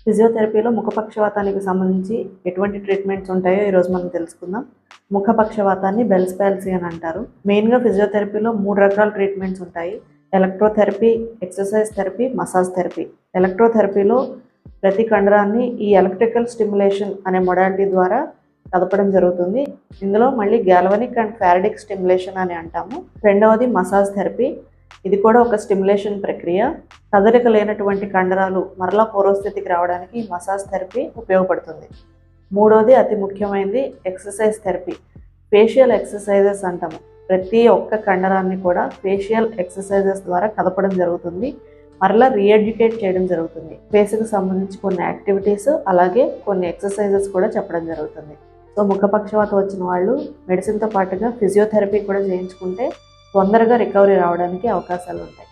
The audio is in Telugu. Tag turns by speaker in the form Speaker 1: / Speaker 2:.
Speaker 1: ఫిజియోథెరపీలో ముఖపక్షవాతానికి సంబంధించి ఎటువంటి ట్రీట్మెంట్స్ ఉంటాయో ఈరోజు మనం తెలుసుకుందాం. ముఖపక్షవాతాన్ని బెల్స్ పాల్సీ అని అంటారు. మెయిన్గా ఫిజియోథెరపీలో 3 రకాల ట్రీట్మెంట్స్ ఉంటాయి. Electrotherapy, exercise therapy, massage therapy. ఎలక్ట్రోథెరపీలో ప్రతి కండరాన్ని ఈ ఎలక్ట్రికల్ స్టిమ్యులేషన్ అనే మొడాలిటీ ద్వారా కదపడం జరుగుతుంది. ఇందులో మళ్ళీ గ్యాల్వనిక్ అండ్ ఫారడిక్ స్టిమ్యులేషన్ అని అంటాము. రెండవది మసాజ్ థెరపీ. ఇది కూడా ఒక స్టిమ్యులేషన్ ప్రక్రియ. కదలిక లేనటువంటి కండరాలు మరలా పూర్వస్థితికి రావడానికి మసాజ్ థెరపీ ఉపయోగపడుతుంది. మూడవది అతి ముఖ్యమైనది ఎక్సర్సైజ్ థెరపీ. ఫేషియల్ ఎక్సర్సైజెస్ అంటాము. ప్రతి ఒక్క కండరాన్ని కూడా ఫేషియల్ ఎక్సర్సైజెస్ ద్వారా కదపడం జరుగుతుంది. మరలా రీఎడ్యుకేట్ చేయడం జరుగుతుంది. ఫేస్కి సంబంధించి కొన్ని యాక్టివిటీస్ అలాగే కొన్ని ఎక్సర్సైజెస్ కూడా చెప్పడం జరుగుతుంది. సో ముఖపక్షవాతం వచ్చిన వాళ్ళు మెడిసిన్తో పాటుగా ఫిజియోథెరపీ కూడా చేయించుకుంటే తొందరగా రికవరీ రావడానికి అవకాశాలు ఉంటాయి.